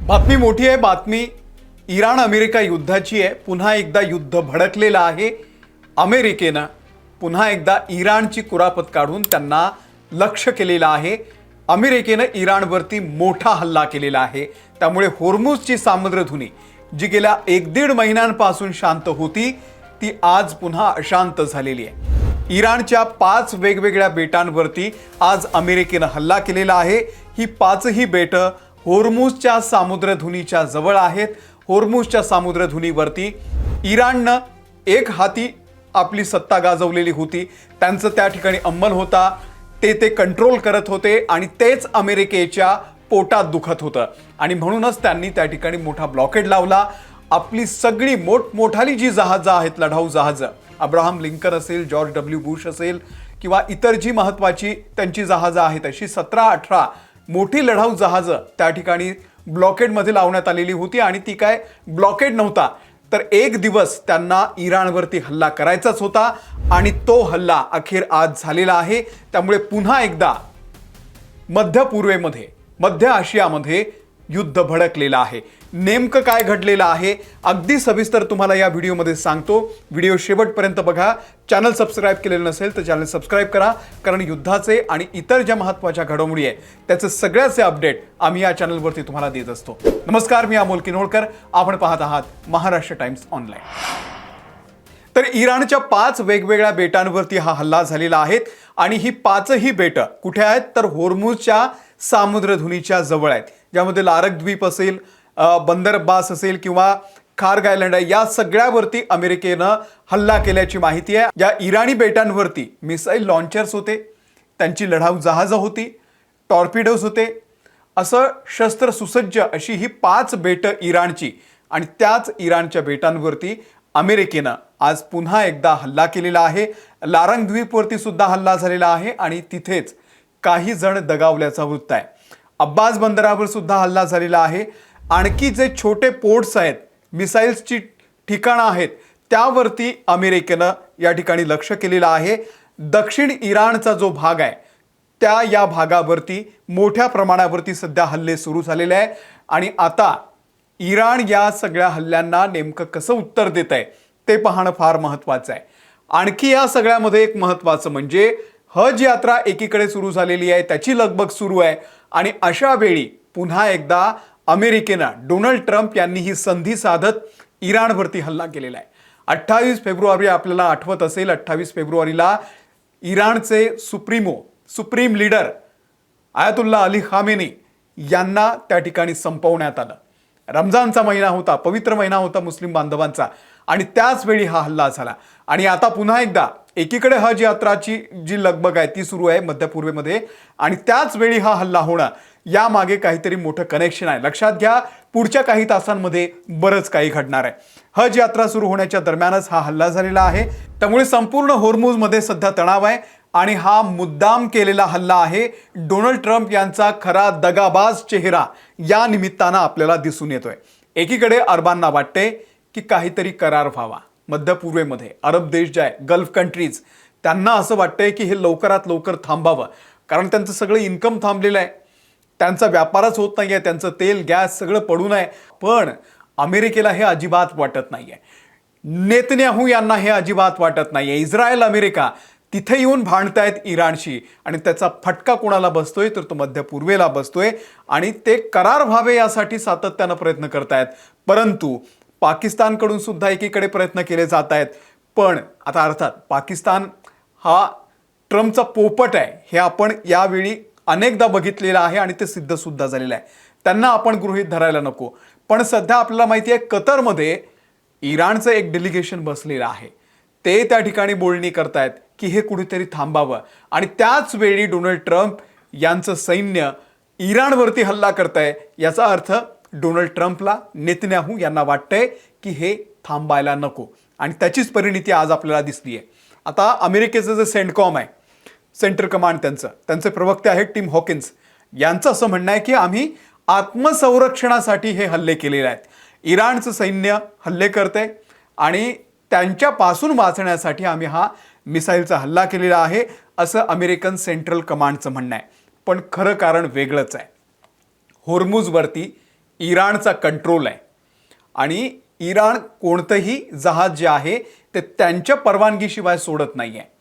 बातमी मोठी आहे। बातमी इराण अमेरिका युद्धाची आहे। पुन्हा एकदा युद्ध भडकलेलं आहे। अमेरिकेनं पुन्हा एकदा इराणची कुरापत काढून त्यांना लक्ष्य केलेलं आहे। अमेरिकेनं इराणवरती मोठा हल्ला केलेला आहे। त्यामुळे होर्मुझची सामुद्रधुनी जी गेल्या 1-1.5 महिन्यांपासून शांत होती ती आज पुन्हा अशांत झालेली आहे। इराणच्या 5 वेगवेगळ्या बेटांवरती आज अमेरिकेनं हल्ला केलेला आहे। ही 5ही बेटं होर्मुझच्या सामुद्रधुनीच्या जवळ आहेत। होर्मुझच्या सामुद्रधुनीवरती इराणनं एक हाती आपली सत्ता गाजवलेली होती। त्यांचं त्या ठिकाणी अंमल होता। ते कंट्रोल करत होते आणि तेच अमेरिकेच्या पोटात दुखत होतं आणि म्हणूनच त्यांनी त्या ठिकाणी मोठा ब्लॉकेड लावला। आपली सगळी मोठमोठाली जी जहाजं आहेत, लढाऊ जहाजं, अब्राहम लिंकन असेल, जॉर्ज डब्ल्यू बुश असेल किंवा इतर जी महत्त्वाची त्यांची जहाजं आहेत, अशी 17-18 मोठी लढाऊ जहाजं त्या ठिकाणी ब्लॉकेडमध्ये लावण्यात आलेली होती। आणि ती काय ब्लॉकेड नव्हता, तर एक दिवस त्यांना इराणवरती हल्ला करायचाच होता आणि तो हल्ला अखेर आज झालेला आहे। त्यामुळे पुन्हा एकदा मध्य आशियामध्ये युद्ध भडकलेलं आहे। नेमकं काय घडलेलं आहे अगदी सविस्तर तुम्हाला या व्हिडिओमध्ये सांगतो। व्हिडिओ शेवटपर्यंत बघा। चॅनल सबस्क्राइब केलेलं नसेल तर चॅनल सबस्क्राइब करा, कारण युद्धाचे आणि इतर ज्या महत्त्वाच्या घडामोडी आहेत त्याचे सगळ्याचे अपडेट आम्ही या चॅनलवरती तुम्हाला देत असतो। नमस्कार, मी अमोल किनोळकर, आपण पाहत आहात महाराष्ट्र टाइम्स ऑनलाईन। तर इराणच्या 5 वेगवेगळ्या बेटांवरती हा हल्ला झालेला आहे आणि ही 5ही बेटं कुठे आहेत तर होर्मुझच्या सामुद्रधुनीच्या जवळ आहेत, ज्यामध्ये लारक द्वीप असेल, बंदर अब्बास असेल किंवा खार्ग आयलंड आहे, या सगळ्यावरती अमेरिकेनं हल्ला केल्याची माहिती आहे। या इराणी बेटांवरती मिसाईल लॉन्चर्स होते, त्यांची लढाऊ जहाजं होती, टॉर्पिडोज होते, असं शस्त्र सुसज्ज अशी ही 5 बेटं इराणची आणि त्याच इराणच्या बेटांवरती अमेरिकेनं आज पुन्हा एकदा हल्ला केलेला आहे। लारंग द्वीपवरती सुद्धा हल्ला झालेला आहे आणि तिथेच काही जण दगावल्याचा वृत्त आहे। अब्बास बंदरावर सुद्धा हल्ला झालेला आहे। आणखी जे छोटे पोर्ट्स आहेत, मिसाईल्सची ठिकाणं आहेत, त्यावरती अमेरिकेनं या ठिकाणी लक्ष केलेलं आहे। दक्षिण इराणचा जो भाग आहे या भागावरती मोठ्या प्रमाणावरती सध्या हल्ले सुरू झालेले आहे आणि आता इराण या सगळ्या हल्ल्यांना नेमकं कसं उत्तर देत आहे ते पाहणं फार महत्त्वाचं आहे। आणखी या सगळ्यामध्ये एक महत्त्वाचं म्हणजे हज यात्रा एकीकडे सुरू झालेली आहे, त्याची लगबग सुरू आहे आणि अशा वेळी पुन्हा एकदा अमेरिकेनं डोनाल्ड ट्रम्प यांनी ही संधी साधत इराणवरती हल्ला केलेला आहे। 28 फेब्रुवारी आपल्याला आठवत असेल, 28 फेब्रुवारीला इराणचे supreme leader ayatollah Ali Khamenei यांना त्या ठिकाणी संपवण्यात आलं। रमजानचा महिना होता, पवित्र महिना होता मुस्लिम बांधवांचा, आणि त्याच वेळी हा हल्ला झाला। आणि आता पुन्हा एकदा एकीकडे हज यात्राची जी लगबग आहे ती सुरू आहे मध्य पूर्वेमध्ये आणि त्याच वेळी हा हल्ला होणं, यामागे काहीतरी मोठं कनेक्शन आहे। लक्षात घ्या, पुढच्या काही तासांमध्ये बरंच काही घडणार आहे। हज यात्रा सुरू होण्याच्या दरम्यानच हा हल्ला झालेला आहे। त्यामुळे संपूर्ण होर्मुझमध्ये सध्या तणाव आहे आणि हा मुद्दाम केलेला हल्ला आहे। डोनाल्ड ट्रम्प यांचा खरा दगाबाज चेहरा या निमित्तानं आपल्याला दिसून येतोय। एकीकडे अरबांना वाटते की काहीतरी करार व्हावा मध्य पूर्वेमध्ये। अरब देश जे आहे, गल्फ कंट्रीज, त्यांना असं वाटतंय की हे लवकरात लवकर थांबावं, कारण त्यांचं सगळं इन्कम थांबलेलं आहे, त्यांचा व्यापारच होत नाहीये, त्यांचं तेल गॅस सगळं पडून आहे। पण अमेरिकेला हे अजिबात वाटत नाहीये, नेतन्याहू यांना हे अजिबात वाटत नाहीये। इस्रायल अमेरिका तिथे येऊन भांडतायत इराणशी आणि त्याचा फटका कोणाला बसतोय तर तो मध्य पूर्वेला बसतोय आणि ते करार व्हावे यासाठी सातत्यानं प्रयत्न करतायत। परंतु पाकिस्तानकडून सुद्धा एकीकडे प्रयत्न केले जात आहेत। पण आता अर्थात पाकिस्तान हा ट्रम्पचा पोपट आहे, हे आपण यावेळी अनेकदा बघितलेलं आहे आणि ते सिद्ध सुद्धा झालेलं आहे। त्यांना आपण गृहीत धरायला नको। पण सध्या आपल्याला माहिती आहे कतरमध्ये इराणचं एक डेलिगेशन बसलेलं आहे, ते त्या ठिकाणी बोलणी करतायत की हे कुठेतरी थांबावं आणि त्याच वेळी डोनाल्ड ट्रम्प यांचं सैन्य इराणवरती हल्ला करतंय। याचा अर्थ डोनाल्ड ट्रम्पला, नेतन्याहू यांना वाटतंय की हे थांबायला नको आणि त्याचीच परिणिती आज आपल्याला दिसली आहे। आता अमेरिकेचं जे सेंटकॉम आहे, सेंटर कमांड, त्यांचे प्रवक्ते आहेत टिम हॉकिन्स, यांचं असं म्हणणं आहे की आम्ही आत्मसंरक्षणासाठी हे हल्ले केलेले आहेत। इराणचं सैन्य हल्ले करते आणि त्यांच्यापासून वाचण्यासाठी आम्ही हा मिसाईलचा हल्ला केलेला आहे, असं अमेरिकन सेंट्रल कमांडचं म्हणणं आहे। पण खरं कारण वेगळंच आहे। होर्मुझवरती इराणचा कंट्रोल आहे आणि इराण कोणतंही जहाज जे आहे ते त्यांच्या परवानगीशिवाय सोडत नाही आहे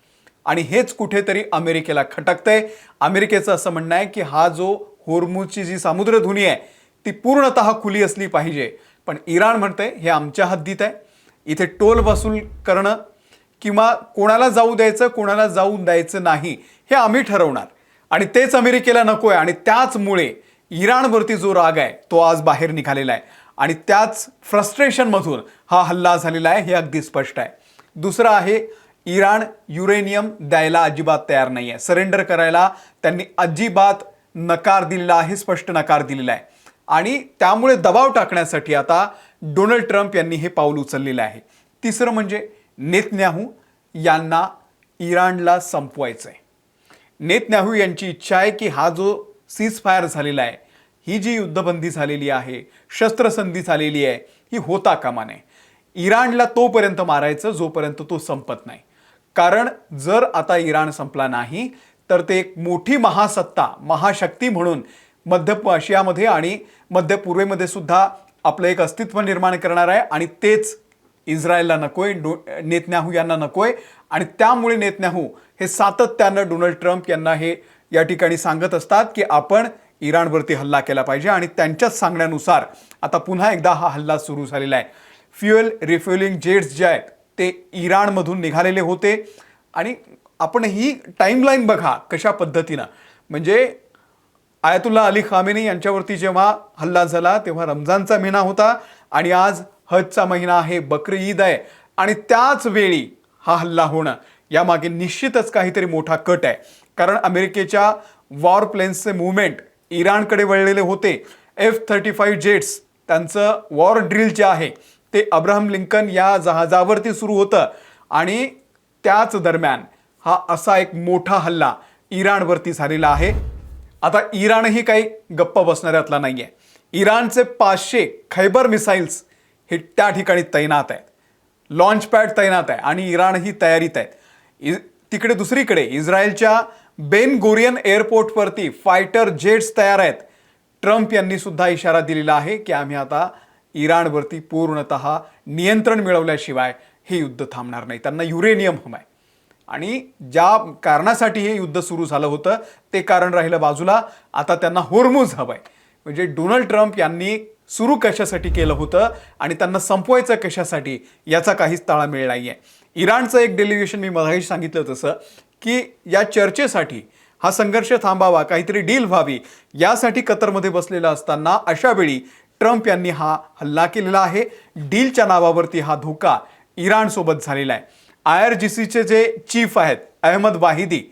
आणि हेच कुठेतरी अमेरिकेला खटकतंय. अमेरिकेचं असं म्हणणं आहे की हा जो होर्मुझची जी सामुद्रधुनी आहे ती पूर्णतः खुली असली पाहिजे, पण इराण म्हणतंय हे आमच्या हद्दीत आहे, इथे टोल वसूल करणं किंवा कोणाला जाऊ द्यायचं कोणाला जाऊ द्यायचं नाही हे आम्ही ठरवणार आणि तेच अमेरिकेला नको आहे आणि त्याचमुळे इराणवरती जो राग आहे तो आज बाहेर निघालेला आहे आणि त्याच फ्रस्ट्रेशनमधून हा हल्ला झालेला आहे हे अगदी स्पष्ट आहे. दुसरं आहे, इराण युरेनियम द्यायला अजिबात तयार नाही आहे, सरेंडर करायला त्यांनी अजिबात नकार दिलेला आहे, स्पष्ट नकार दिलेला आहे आणि त्यामुळे दबाव टाकण्यासाठी आता डोनाल्ड ट्रम्प यांनी हे पाऊल उचललेलं आहे. तिसरं म्हणजे नेतन्याहू यांना इराणला संपवायचं आहे. नेतन्याहू यांची इच्छा आहे की हा जो सीज फायर झालेला आहे, ही जी युद्धबंदी झालेली आहे, शस्त्रसंधी झालेली आहे, ही होता कामा नये. इराणला तोपर्यंत मारायचं जोपर्यंत तो संपत नाही, कारण जर आता इराण संपला नाही तर ते एक मोठी महासत्ता महाशक्ती म्हणून मध्य आशियामध्ये आणि मध्य पूर्वेमध्ये सुद्धा आपलं एक अस्तित्व निर्माण करणार आहे आणि तेच इस्रायलला नकोय, नेतन्याहू यांना नकोय आणि त्यामुळे नेतन्याहू हे सातत्यानं डोनाल्ड ट्रम्प यांना हे या ठिकाणी सांगत असतात की आपण इराणवरती हल्ला केला पाहिजे आणि त्यांच्याच सांगण्यानुसार आता पुन्हा एकदा हा हल्ला सुरू झालेला आहे. फ्युएल रिफ्युएलिंग जेट्स जे आहेत ते इराणमधून निघालेले होते आणि आपण ही टाईमलाईन बघा कशा पद्धतीनं, म्हणजे आयतुल्ला अली खामेनी यांच्यावरती जेव्हा हल्ला झाला तेव्हा रमजानचा महिना होता आणि आज हजचा महिना आहे, बकरी ईद आहे आणि त्याच वेळी हा हल्ला होणं यामागे निश्चितच काहीतरी मोठा कट आहे. कारण अमेरिकेच्या वॉर प्लेन्सचे मूवमेंट इराणकडे वळलेले होते. F-35 जेट्स त्यांचं वॉर ड्रिल जे आहे ते अब्राहम लिंकन या जहाजावरती सुरू होतं आणि त्याच दरम्यान हा असा एक मोठा हल्ला इराणवरती झालेला आहे. आता इराणही काही गप्प बसणाऱ्यातला नाही आहे. इराणचे 500 खैबर मिसाईल्स हे त्या ठिकाणी तैनात आहेत, लॉन्च पॅड तैनात आहे आणि इराणही तयारीत आहे. तिकडे दुसरीकडे इस्रायलच्या बेन गोरियन एअरपोर्टवरती फायटर जेट्स तयार आहेत. ट्रम्प यांनी सुद्धा इशारा दिलेला आहे की आम्ही आता इराणवरती पूर्णतः नियंत्रण मिळवल्याशिवाय हे युद्ध थांबणार नाही. त्यांना युरेनियम हवं आहे आणि ज्या कारणासाठी हे युद्ध सुरू झालं होतं ते कारण राहिलं बाजूला, आता त्यांना होर्मुझ हवं आहे. म्हणजे डोनाल्ड ट्रम्प यांनी सुरू कशासाठी केलं होतं आणि त्यांना संपवायचं कशासाठी याचा काहीच ताळमेळ नाही आहे. इराणचं एक डेलिगेशन मी मगाशी सांगितलं तसं की या चर्चेसाठी हा संघर्ष थांबावा, काहीतरी डील व्हावी यासाठी कतरमध्ये बसलेला असताना अशा वेळी ट्रम्प यांनी हा हल्ला केलेला आहे. डीलच्या नावावरती हा धोका इराणसोबत झालेला आहे. IRGCचे जे चीफ आहेत अहमद वाहिदी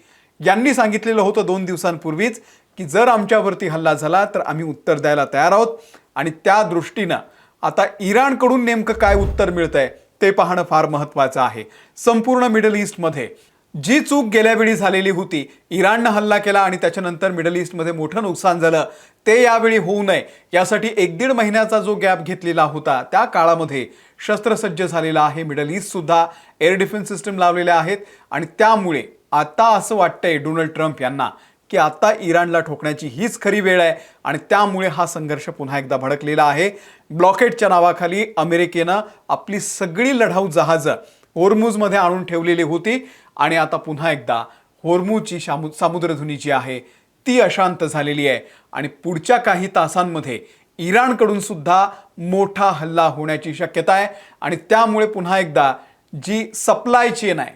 यांनी सांगितलेलं होतं 2 दिवसांपूर्वीच की जर आमच्यावरती हल्ला झाला तर आम्ही उत्तर द्यायला तयार आहोत आणि त्या दृष्टीनं आता इराणकडून नेमकं काय उत्तर मिळतंय ते पाहणं फार महत्त्वाचं आहे. संपूर्ण मिडल ईस्टमध्ये जी चूक गेल्या वेळी झालेली होती, इराणनं हल्ला केला आणि त्याच्यानंतर मिडल ईस्टमध्ये मोठं नुकसान झालं, ते यावेळी होऊ नये यासाठी 1-1.5 महिन्याचा जो गॅप घेतलेला होता त्या काळामध्ये शस्त्रसज्ज झालेला आहे मिडल ईस्ट सुद्धा. एअर डिफेन्स सिस्टम लावलेल्या आहेत आणि त्यामुळे आता असं वाटतंय डोनाल्ड ट्रम्प यांना की आता इराणला ठोकण्याची हीच खरी वेळ आहे आणि त्यामुळे हा संघर्ष पुन्हा एकदा भडकलेला आहे. ब्लॉकेडच्या नावाखाली अमेरिकेनं आपली सगळी लढाऊ जहाजं होर्मुझमध्ये आणून ठेवलेली होती आणि आता पुन्हा एकदा होर्मुझची सामुद्रधुनी जी आहे ती अशांत झालेली आहे आणि पुढच्या काही तासांमध्ये इराणकडून सुद्धा मोठा हल्ला होण्याची शक्यता आहे आणि त्यामुळे पुन्हा एकदा जी सप्लाय चेन आहे,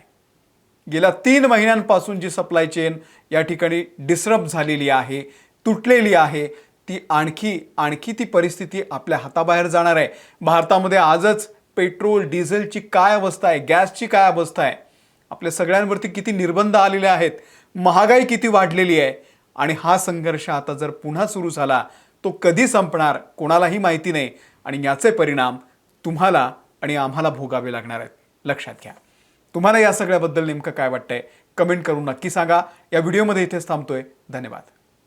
गेल्या 3 महिन्यांपासून जी सप्लाय चेन या ठिकाणी डिस्टर्ब झालेली आहे, तुटलेली आहे, ती आणखी ती परिस्थिती आपल्या हाताबाहेर जाणार आहे. भारतामध्ये आजच पेट्रोल डिझेलची काय अवस्था आहे, गॅसची काय अवस्था आहे, आपल्या सगळ्यांवरती किती निर्बंध आलेले आहेत, महागाई किती वाढलेली आहे आणि हा संघर्ष आता जर पुन्हा सुरू झाला तो कधी संपणार कोणालाही माहिती नाही आणि याचे परिणाम तुम्हाला आणि आम्हाला भोगावे लागणार आहेत. लक्षात घ्या. तुम्हाला या सगळ्याबद्दल नेमकं काय वाटतंय कमेंट करून नक्की सांगा. या व्हिडिओमध्ये इथेच थांबतोय. धन्यवाद.